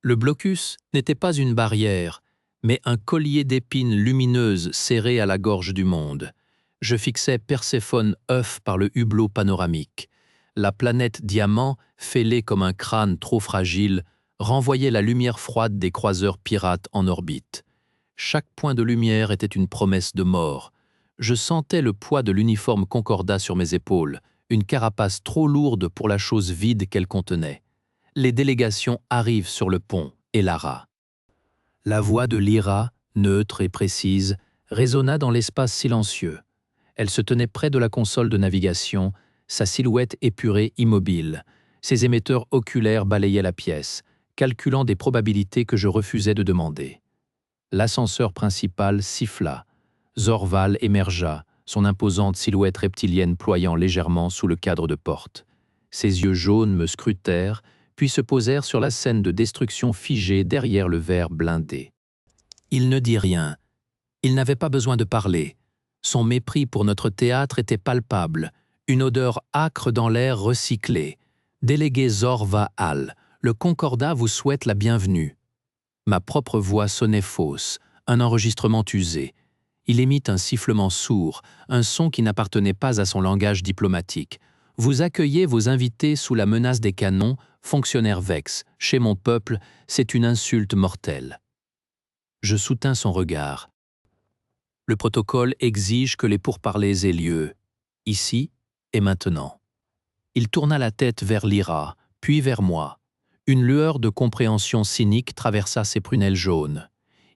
Le blocus n'était pas une barrière, mais un collier d'épines lumineuses serré à la gorge du monde. Je fixais Perséphone œuf par le hublot panoramique. La planète diamant, fêlée comme un crâne trop fragile, renvoyait la lumière froide des croiseurs pirates en orbite. Chaque point de lumière était une promesse de mort. Je sentais le poids de l'uniforme Concordat sur mes épaules, une carapace trop lourde pour la chose vide qu'elle contenait. Les délégations arrivent sur le pont, et Lara. La voix de Lyra, neutre et précise, résonna dans l'espace silencieux. Elle se tenait près de la console de navigation, sa silhouette épurée immobile. Ses émetteurs oculaires balayaient la pièce, calculant des probabilités que je refusais de demander. L'ascenseur principal siffla. Zorval émergea, son imposante silhouette reptilienne ployant légèrement sous le cadre de porte. Ses yeux jaunes me scrutèrent, puis se posèrent sur la scène de destruction figée derrière le verre blindé. Il ne dit rien. Il n'avait pas besoin de parler. Son mépris pour notre théâtre était palpable, une odeur âcre dans l'air recyclé. Délégué Zorval, le Concordat vous souhaite la bienvenue. Ma propre voix sonnait fausse, un enregistrement usé. Il émit un sifflement sourd, un son qui n'appartenait pas à son langage diplomatique. Vous accueillez vos invités sous la menace des canons, fonctionnaire Vex. Chez mon peuple, c'est une insulte mortelle. Je soutins son regard. Le protocole exige que les pourparlers aient lieu, ici et maintenant. Il tourna la tête vers Lyra, puis vers moi. Une lueur de compréhension cynique traversa ses prunelles jaunes.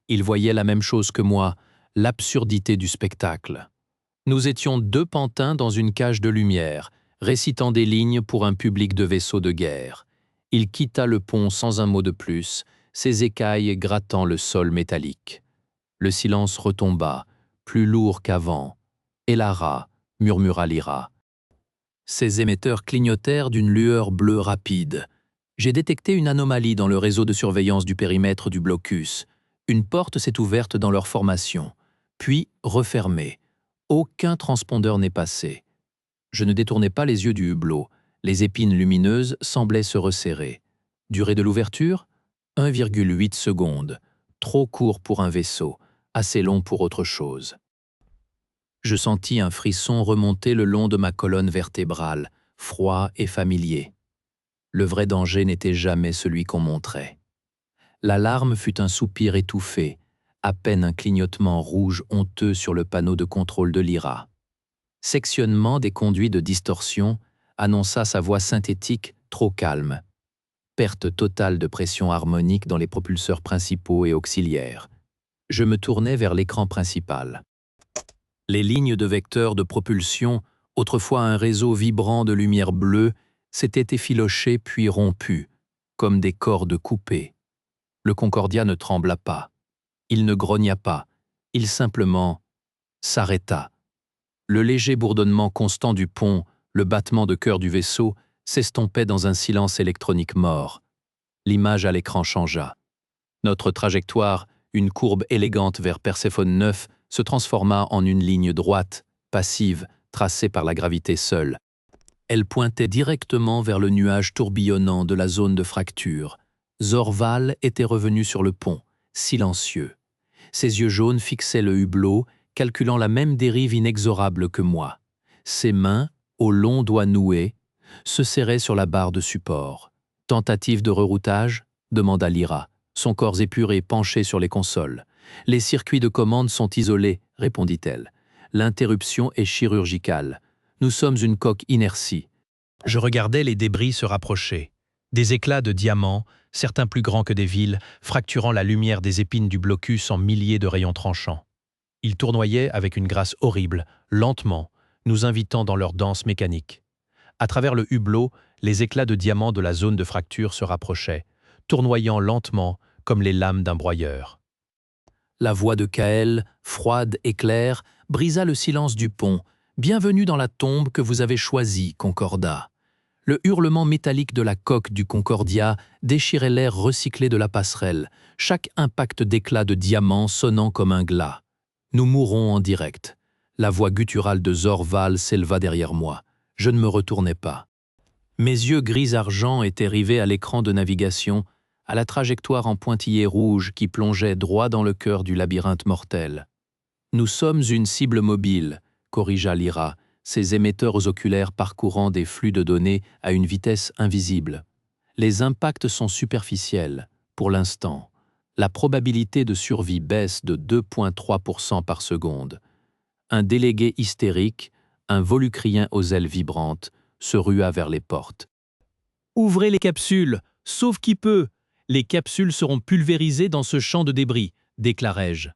Il voyait la même chose que moi, l'absurdité du spectacle. Nous étions deux pantins dans une cage de lumière, récitant des lignes pour un public de vaisseaux de guerre. Il quitta le pont sans un mot de plus, ses écailles grattant le sol métallique. Le silence retomba, plus lourd qu'avant. « Et Lara » murmura Lyra. Ses émetteurs clignotèrent d'une lueur bleue rapide. J'ai détecté une anomalie dans le réseau de surveillance du périmètre du blocus. Une porte s'est ouverte dans leur formation, puis refermée. Aucun transpondeur n'est passé. Je ne détournai pas les yeux du hublot. Les épines lumineuses semblaient se resserrer. Durée de l'ouverture ? 1,8 secondes. Trop court pour un vaisseau, assez long pour autre chose. Je sentis un frisson remonter le long de ma colonne vertébrale, froid et familier. Le vrai danger n'était jamais celui qu'on montrait. L'alarme fut un soupir étouffé, à peine un clignotement rouge honteux sur le panneau de contrôle de Lyra. Sectionnement des conduits de distorsion annonça sa voix synthétique trop calme. Perte totale de pression harmonique dans les propulseurs principaux et auxiliaires. Je me tournai vers l'écran principal. Les lignes de vecteurs de propulsion, autrefois un réseau vibrant de lumière bleue, s'étaient effilochées puis rompues, comme des cordes coupées. Le Concordia ne trembla pas. Il ne grogna pas. Il simplement s'arrêta. Le léger bourdonnement constant du pont, le battement de cœur du vaisseau, s'estompait dans un silence électronique mort. L'image à l'écran changea. Notre trajectoire, une courbe élégante vers Perséphone 9, se transforma en une ligne droite, passive, tracée par la gravité seule. Elle pointait directement vers le nuage tourbillonnant de la zone de fracture. Zorval était revenu sur le pont, silencieux. Ses yeux jaunes fixaient le hublot, calculant la même dérive inexorable que moi. Ses mains, aux longs doigts noués, se serraient sur la barre de support. « Tentative de reroutage ?» demanda Lyra, son corps épuré penché sur les consoles. « Les circuits de commande sont isolés » répondit-elle. « L'interruption est chirurgicale. Nous sommes une coque inertie. » Je regardais les débris se rapprocher. Des éclats de diamants, certains plus grands que des villes, fracturant la lumière des épines du blocus en milliers de rayons tranchants. Ils tournoyaient avec une grâce horrible, lentement, nous invitant dans leur danse mécanique. À travers le hublot, les éclats de diamants de la zone de fracture se rapprochaient, tournoyant lentement comme les lames d'un broyeur. La voix de Kael, froide et claire, brisa le silence du pont. « Bienvenue dans la tombe que vous avez choisie, Concordat. » Le hurlement métallique de la coque du Concordia déchirait l'air recyclé de la passerelle, chaque impact d'éclat de diamant sonnant comme un glas. Nous mourrons en direct. La voix gutturale de Zorval s'éleva derrière moi. Je ne me retournai pas. Mes yeux gris-argent étaient rivés à l'écran de navigation, à la trajectoire en pointillé rouge qui plongeait droit dans le cœur du labyrinthe mortel. « Nous sommes une cible mobile », corrigea Lyra, ses émetteurs oculaires parcourant des flux de données à une vitesse invisible. Les impacts sont superficiels, pour l'instant. La probabilité de survie baisse de 2,3% par seconde. Un délégué hystérique, un volucrien aux ailes vibrantes, se rua vers les portes. « Ouvrez les capsules, sauve qui peut. Les capsules seront pulvérisées dans ce champ de débris, déclarai-je.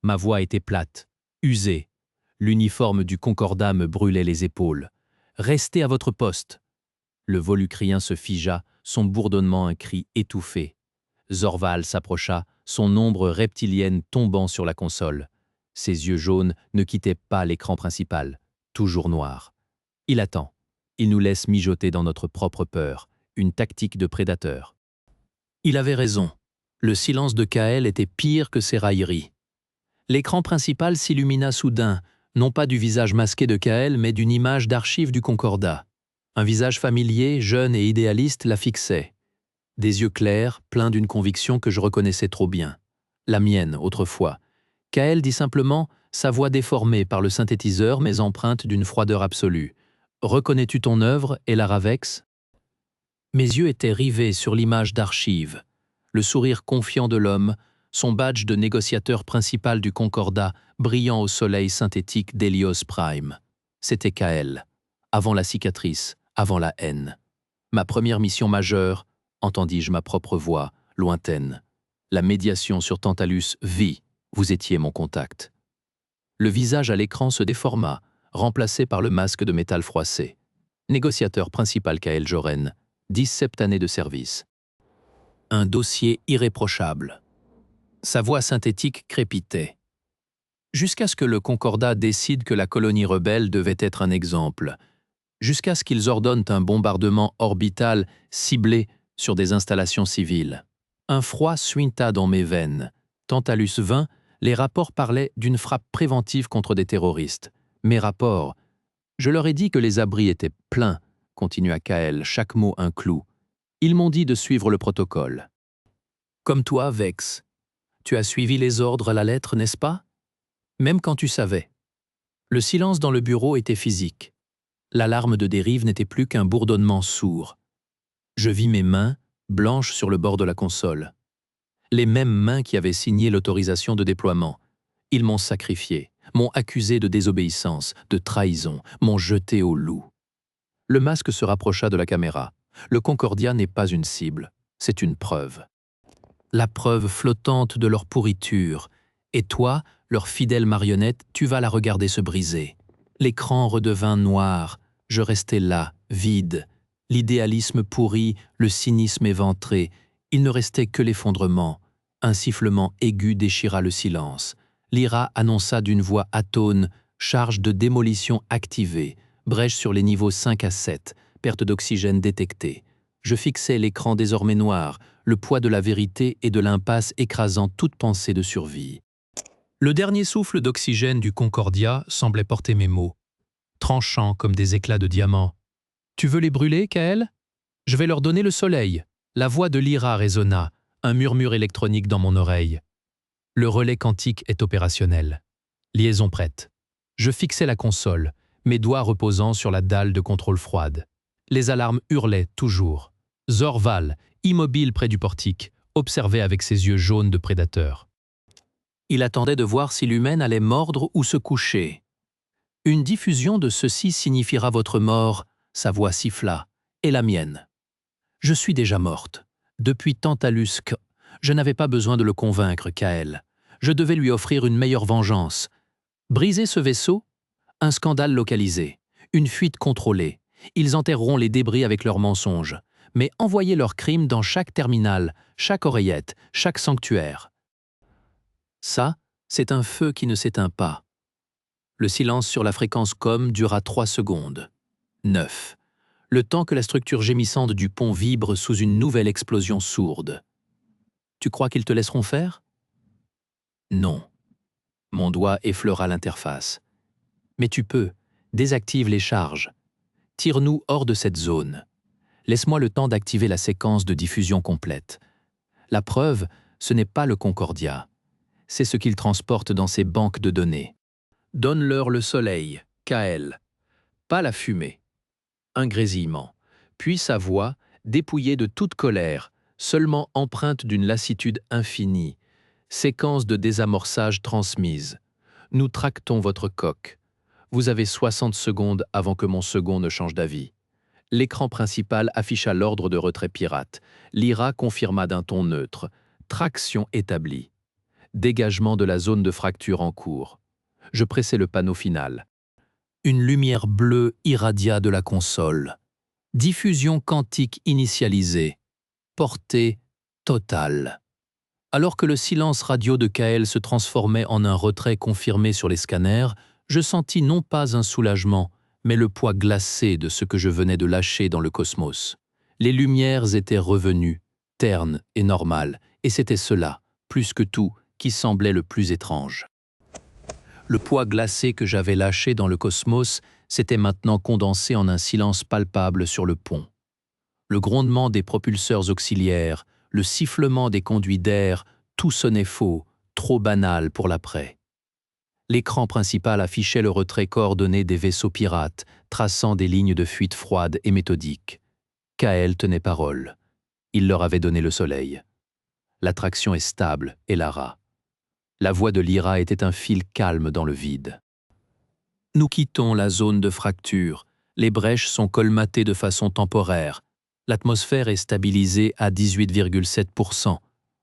Ma voix était plate, usée. L'uniforme du Concordat me brûlait les épaules. Restez à votre poste. Le volucrien se figea, son bourdonnement un cri étouffé. Zorval s'approcha, son ombre reptilienne tombant sur la console. Ses yeux jaunes ne quittaient pas l'écran principal, toujours noir. Il attend. Il nous laisse mijoter dans notre propre peur, une tactique de prédateur. Il avait raison. Le silence de Kael était pire que ses railleries. L'écran principal s'illumina soudain, non pas du visage masqué de Kael, mais d'une image d'archive du Concordat. Un visage familier, jeune et idéaliste la fixait. Des yeux clairs, pleins d'une conviction que je reconnaissais trop bien. La mienne, autrefois. Kael dit simplement, sa voix déformée par le synthétiseur mais empreinte d'une froideur absolue. « Reconnais-tu ton œuvre, Ella Ravex ?» Mes yeux étaient rivés sur l'image d'archive. Le sourire confiant de l'homme, son badge de négociateur principal du Concordat brillant au soleil synthétique d'Hélios Prime. C'était Kael. Avant la cicatrice, avant la haine. Ma première mission majeure, entendis-je ma propre voix, lointaine. La médiation sur Tantalus vit, vous étiez mon contact. Le visage à l'écran se déforma, remplacé par le masque de métal froissé. Négociateur principal Kael Joren, 17 années de service. Un dossier irréprochable. Sa voix synthétique crépitait. Jusqu'à ce que le Concordat décide que la colonie rebelle devait être un exemple. Jusqu'à ce qu'ils ordonnent un bombardement orbital ciblé sur des installations civiles. Un froid suinta dans mes veines. Tantalus vint, les rapports parlaient d'une frappe préventive contre des terroristes. Mes rapports. Je leur ai dit que les abris étaient pleins, continua Kael, chaque mot un clou. Ils m'ont dit de suivre le protocole. Comme toi, Vex. Tu as suivi les ordres à la lettre, n'est-ce pas? Même quand tu savais. Le silence dans le bureau était physique. L'alarme de dérive n'était plus qu'un bourdonnement sourd. Je vis mes mains, blanches sur le bord de la console. Les mêmes mains qui avaient signé l'autorisation de déploiement. Ils m'ont sacrifié, m'ont accusé de désobéissance, de trahison, m'ont jeté au loup. Le masque se rapprocha de la caméra. Le Concordia n'est pas une cible, c'est une preuve. La preuve flottante de leur pourriture. Et toi, leur fidèle marionnette, tu vas la regarder se briser. L'écran redevint noir. Je restais là, vide. L'idéalisme pourri, le cynisme éventré. Il ne restait que l'effondrement. Un sifflement aigu déchira le silence. Lyra annonça d'une voix atone, charge de démolition activée, brèche sur les niveaux 5 à 7, perte d'oxygène détectée. Je fixais l'écran désormais noir, le poids de la vérité et de l'impasse écrasant toute pensée de survie. Le dernier souffle d'oxygène du Concordia semblait porter mes mots, tranchants comme des éclats de diamant. « Tu veux les brûler, Kael? Je vais leur donner le soleil. » La voix de Lyra résonna, un murmure électronique dans mon oreille. Le relais quantique est opérationnel. Liaison prête. Je fixais la console, mes doigts reposant sur la dalle de contrôle froide. Les alarmes hurlaient toujours. Zorval, immobile près du portique, observait avec ses yeux jaunes de prédateur. Il attendait de voir si l'humaine allait mordre ou se coucher. « Une diffusion de ceci signifiera votre mort », sa voix siffla, « et la mienne. Je suis déjà morte. Depuis Tantalus, je n'avais pas besoin de le convaincre, Kael. Je devais lui offrir une meilleure vengeance. Briser ce vaisseau? Un scandale localisé. Une fuite contrôlée. Ils enterreront les débris avec leurs mensonges. Mais envoyer leurs crimes dans chaque terminal, chaque oreillette, chaque sanctuaire. Ça, c'est un feu qui ne s'éteint pas. Le silence sur la fréquence com dura 3 secondes. 9. Le temps que la structure gémissante du pont vibre sous une nouvelle explosion sourde. Tu crois qu'ils te laisseront faire? Non. Mon doigt effleura l'interface. Mais tu peux. Désactive les charges. Tire-nous hors de cette zone. Laisse-moi le temps d'activer la séquence de diffusion complète. La preuve, ce n'est pas le Concordia. C'est ce qu'il transporte dans ses banques de données. Donne-leur le soleil, KL. Pas la fumée. Un grésillement. Puis sa voix, dépouillée de toute colère, seulement empreinte d'une lassitude infinie. Séquence de désamorçage transmise. Nous tractons votre coque. Vous avez 60 secondes avant que mon second ne change d'avis. L'écran principal afficha l'ordre de retrait pirate. Lyra confirma d'un ton neutre. Traction établie. Dégagement de la zone de fracture en cours. Je pressai le panneau final. Une lumière bleue irradia de la console. Diffusion quantique initialisée. Portée totale. Alors que le silence radio de KL se transformait en un retrait confirmé sur les scanners, je sentis non pas un soulagement, mais le poids glacé de ce que je venais de lâcher dans le cosmos. Les lumières étaient revenues, ternes et normales, et c'était cela, plus que tout, qui semblait le plus étrange. Le poids glacé que j'avais lâché dans le cosmos s'était maintenant condensé en un silence palpable sur le pont. Le grondement des propulseurs auxiliaires, le sifflement des conduits d'air, tout sonnait faux, trop banal pour l'après. L'écran principal affichait le retrait coordonné des vaisseaux pirates, traçant des lignes de fuite froides et méthodiques. KL tenait parole. Il leur avait donné le soleil. L'attraction est stable, et Lara. La voix de Lyra était un fil calme dans le vide. Nous quittons la zone de fracture. Les brèches sont colmatées de façon temporaire. L'atmosphère est stabilisée à 18,7%.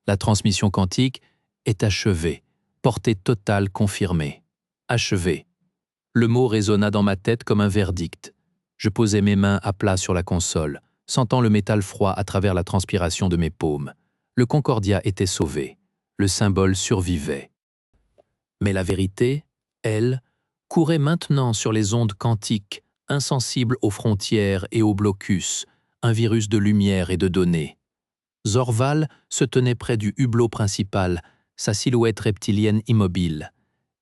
La transmission quantique est achevée. Portée totale confirmée. Achevée. Le mot résonna dans ma tête comme un verdict. Je posai mes mains à plat sur la console, sentant le métal froid à travers la transpiration de mes paumes. Le Concordia était sauvé. Le symbole survivait. Mais la vérité, elle, courait maintenant sur les ondes quantiques, insensibles aux frontières et aux blocus, un virus de lumière et de données. Zorval se tenait près du hublot principal, sa silhouette reptilienne immobile.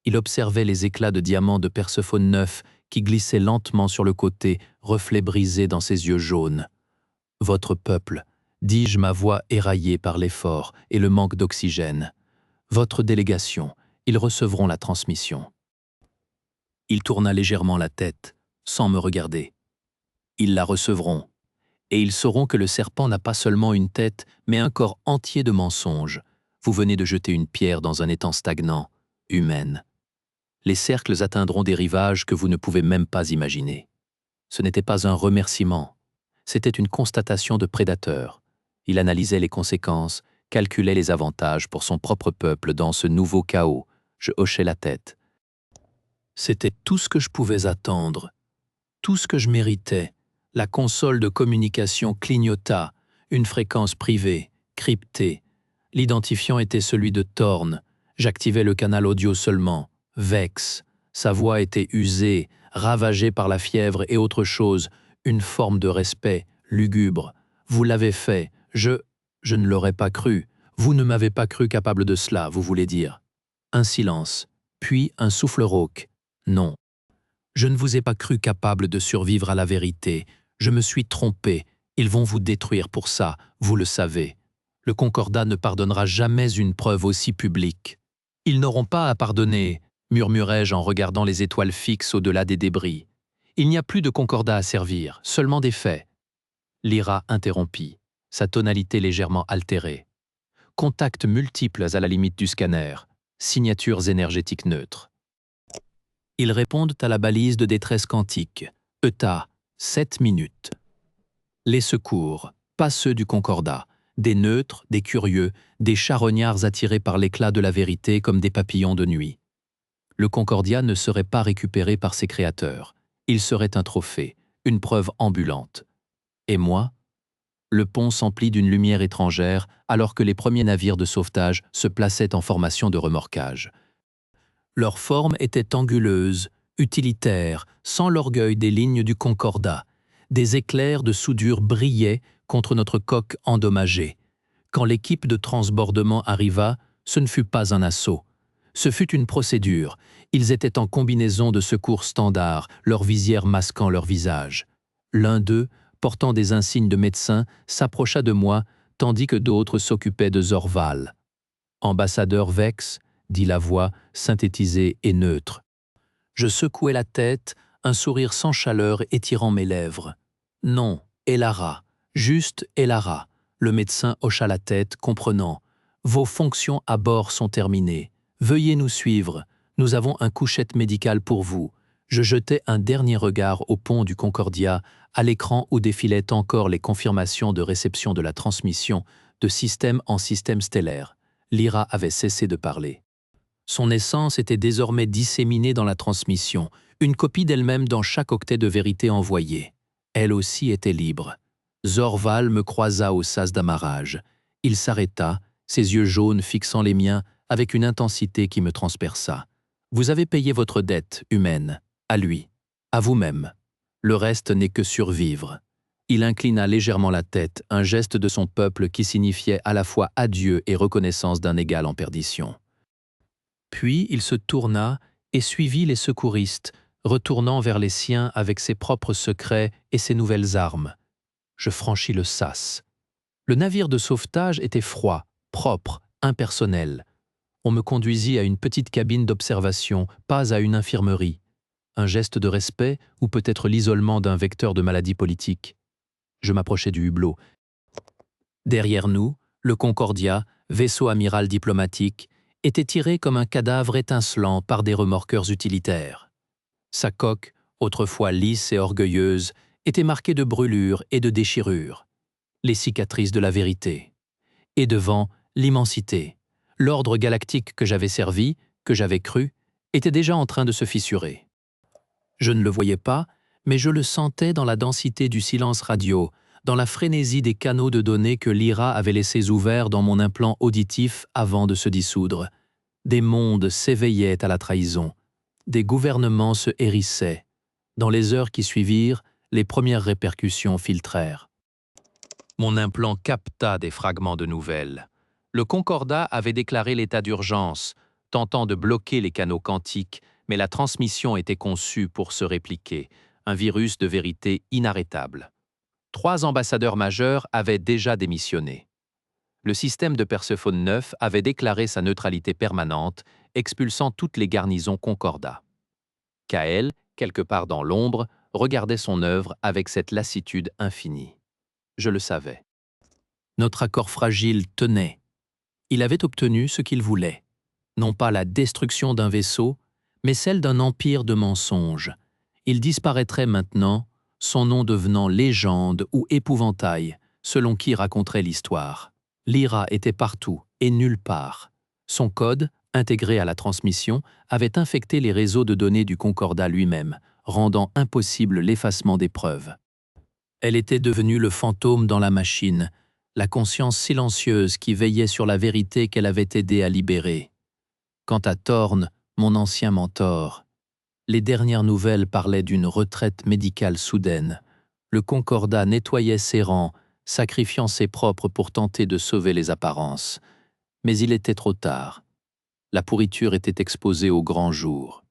Il observait les éclats de diamants de Perséphone 9 qui glissaient lentement sur le côté, reflets brisés dans ses yeux jaunes. « Votre peuple », dis-je, ma voix éraillée par l'effort et le manque d'oxygène. « Votre délégation, ils recevront la transmission. » Il tourna légèrement la tête, sans me regarder. « Ils la recevront. Et ils sauront que le serpent n'a pas seulement une tête, mais un corps entier de mensonges. Vous venez de jeter une pierre dans un étang stagnant, humaine. Les cercles atteindront des rivages que vous ne pouvez même pas imaginer. Ce n'était pas un remerciement, c'était une constatation de prédateur. Il analysait les conséquences, calculait les avantages pour son propre peuple dans ce nouveau chaos. Je hochai la tête. C'était tout ce que je pouvais attendre, tout ce que je méritais. La console de communication clignota, une fréquence privée, cryptée. L'identifiant était celui de Thorne. J'activais le canal audio seulement. Vex. Sa voix était usée, ravagée par la fièvre et autre chose, une forme de respect, lugubre. Vous l'avez fait. Je ne l'aurais pas cru. Vous ne m'avez pas cru capable de cela, vous voulez dire. Un silence, puis un souffle rauque. Non. Je ne vous ai pas cru capable de survivre à la vérité. Je me suis trompé. Ils vont vous détruire pour ça, vous le savez. Le Concordat ne pardonnera jamais une preuve aussi publique. Ils n'auront pas à pardonner, murmurai-je en regardant les étoiles fixes au-delà des débris. Il n'y a plus de Concordat à servir, seulement des faits. Lyra interrompit, sa tonalité légèrement altérée. Contacts multiples à la limite du scanner, signatures énergétiques neutres. Ils répondent à la balise de détresse quantique. ETA, 7 minutes. Les secours, pas ceux du Concordat. Des neutres, des curieux, des charognards attirés par l'éclat de la vérité comme des papillons de nuit. Le Concordia ne serait pas récupéré par ses créateurs. Il serait un trophée, une preuve ambulante. Et moi? Le pont s'emplit d'une lumière étrangère alors que les premiers navires de sauvetage se plaçaient en formation de remorquage. Leur forme était anguleuse, utilitaire, sans l'orgueil des lignes du Concordat. Des éclairs de soudure brillaient contre notre coque endommagée. Quand l'équipe de transbordement arriva, ce ne fut pas un assaut. Ce fut une procédure. Ils étaient en combinaison de secours standard, leurs visières masquant leur visage. L'un d'eux, portant des insignes de médecin, s'approcha de moi, tandis que d'autres s'occupaient de Zorval. Ambassadeur Vex, dit la voix, synthétisée et neutre. Je secouai la tête, un sourire sans chaleur étirant mes lèvres. Non, Elara, juste Elara. Le médecin hocha la tête, comprenant. Vos fonctions à bord sont terminées. Veuillez nous suivre. Nous avons un couchette médical pour vous. Je jetai un dernier regard au pont du Concordia, à l'écran où défilaient encore les confirmations de réception de la transmission, de système en système stellaire. Lyra avait cessé de parler. Son essence était désormais disséminée dans la transmission, une copie d'elle-même dans chaque octet de vérité envoyé. Elle aussi était libre. Zorval me croisa au sas d'amarrage. Il s'arrêta, ses yeux jaunes fixant les miens avec une intensité qui me transperça. Vous avez payé votre dette humaine, à lui, à vous-même. Le reste n'est que survivre. Il inclina légèrement la tête, un geste de son peuple qui signifiait à la fois adieu et reconnaissance d'un égal en perdition. Puis il se tourna et suivit les secouristes, retournant vers les siens avec ses propres secrets et ses nouvelles armes. Je franchis le sas. Le navire de sauvetage était froid, propre, impersonnel. On me conduisit à une petite cabine d'observation, pas à une infirmerie. Un geste de respect ou peut-être l'isolement d'un vecteur de maladie politique. Je m'approchai du hublot. Derrière nous, le Concordia, vaisseau amiral diplomatique, était tiré comme un cadavre étincelant par des remorqueurs utilitaires. Sa coque, autrefois lisse et orgueilleuse, était marquée de brûlures et de déchirures, les cicatrices de la vérité. Et devant, l'immensité. L'ordre galactique que j'avais servi, que j'avais cru, était déjà en train de se fissurer. Je ne le voyais pas, mais je le sentais dans la densité du silence radio, dans la frénésie des canaux de données que Lyra avait laissés ouverts dans mon implant auditif avant de se dissoudre. Des mondes s'éveillaient à la trahison. Des gouvernements se hérissaient. Dans les heures qui suivirent, les premières répercussions filtrèrent. Mon implant capta des fragments de nouvelles. Le Concordat avait déclaré l'état d'urgence, tentant de bloquer les canaux quantiques, mais la transmission était conçue pour se répliquer, un virus de vérité inarrêtable. 3 ambassadeurs majeurs avaient déjà démissionné. Le système de Perséphone 9 avait déclaré sa neutralité permanente, expulsant toutes les garnisons Concordat. Kael, quelque part dans l'ombre, regardait son œuvre avec cette lassitude infinie. Je le savais. Notre accord fragile tenait. Il avait obtenu ce qu'il voulait. Non pas la destruction d'un vaisseau, mais celle d'un empire de mensonges. Il disparaîtrait maintenant, son nom devenant légende ou épouvantail, selon qui raconterait l'histoire. Lyra était partout et nulle part. Son code, intégré à la transmission, avait infecté les réseaux de données du Concordat lui-même, rendant impossible l'effacement des preuves. Elle était devenue le fantôme dans la machine, la conscience silencieuse qui veillait sur la vérité qu'elle avait aidé à libérer. Quant à Thorn, mon ancien mentor, les dernières nouvelles parlaient d'une retraite médicale soudaine. Le Concordat nettoyait ses rangs, sacrifiant ses propres pour tenter de sauver les apparences. Mais il était trop tard. La pourriture était exposée au grand jour.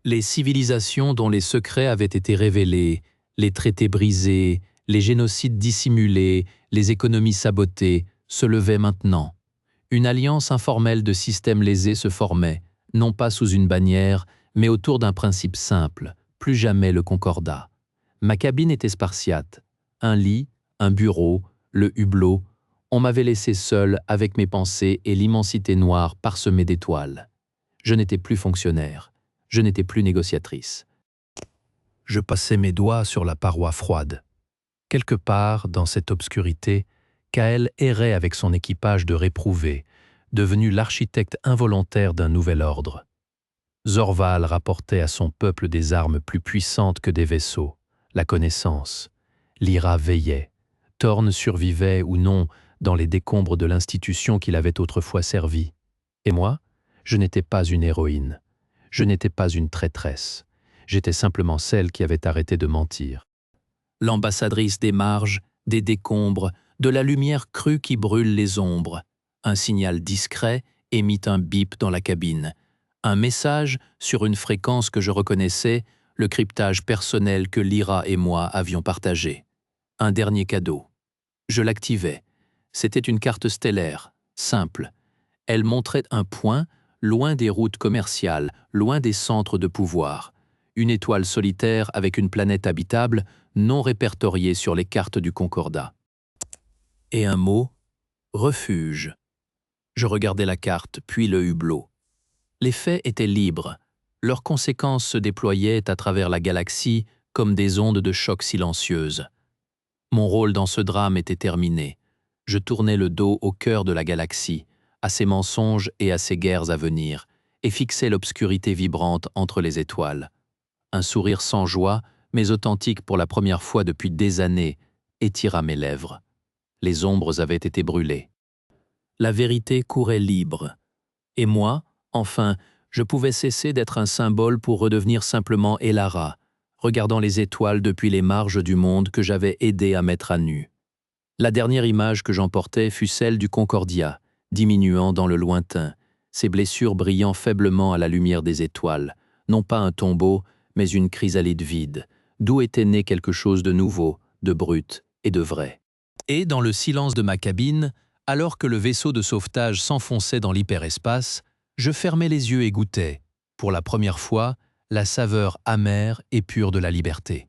Les civilisations dont les secrets avaient été révélés, les traités brisés, les génocides dissimulés, les économies sabotées, se levaient maintenant. Une alliance informelle de systèmes lésés se formait, non pas sous une bannière, mais autour d'un principe simple, plus jamais le Concordat. Ma cabine était spartiate. Un lit, un bureau, le hublot. On m'avait laissé seul avec mes pensées et l'immensité noire parsemée d'étoiles. Je n'étais plus fonctionnaire. Je n'étais plus négociatrice. Je passais mes doigts sur la paroi froide. Quelque part, dans cette obscurité, Kael errait avec son équipage de réprouvés, devenu l'architecte involontaire d'un nouvel ordre. Zorval rapportait à son peuple des armes plus puissantes que des vaisseaux, la connaissance. Lyra veillait. Thorn survivait ou non dans les décombres de l'institution qu'il avait autrefois servie. Et moi, je n'étais pas une héroïne. Je n'étais pas une traîtresse. J'étais simplement celle qui avait arrêté de mentir. L'ambassadrice des marges, des décombres, de la lumière crue qui brûle les ombres. Un signal discret émit un bip dans la cabine. Un message sur une fréquence que je reconnaissais, le cryptage personnel que Lyra et moi avions partagé. Un dernier cadeau. Je l'activais. C'était une carte stellaire, simple. Elle montrait un point, loin des routes commerciales, loin des centres de pouvoir. Une étoile solitaire avec une planète habitable, non répertoriée sur les cartes du Concordat. Et un mot, refuge. Je regardais la carte, puis le hublot. Les faits étaient libres. Leurs conséquences se déployaient à travers la galaxie comme des ondes de choc silencieuses. Mon rôle dans ce drame était terminé. Je tournais le dos au cœur de la galaxie, à ses mensonges et à ses guerres à venir, et fixais l'obscurité vibrante entre les étoiles. Un sourire sans joie, mais authentique pour la première fois depuis des années, étira mes lèvres. Les ombres avaient été brûlées. La vérité courait libre. Et moi, enfin, je pouvais cesser d'être un symbole pour redevenir simplement Elara, regardant les étoiles depuis les marges du monde que j'avais aidé à mettre à nu. La dernière image que j'emportais fut celle du Concordia, diminuant dans le lointain, ses blessures brillant faiblement à la lumière des étoiles, non pas un tombeau, mais une chrysalide vide, d'où était né quelque chose de nouveau, de brut et de vrai. Et dans le silence de ma cabine, alors que le vaisseau de sauvetage s'enfonçait dans l'hyperespace, je fermais les yeux et goûtais, pour la première fois, la saveur amère et pure de la liberté.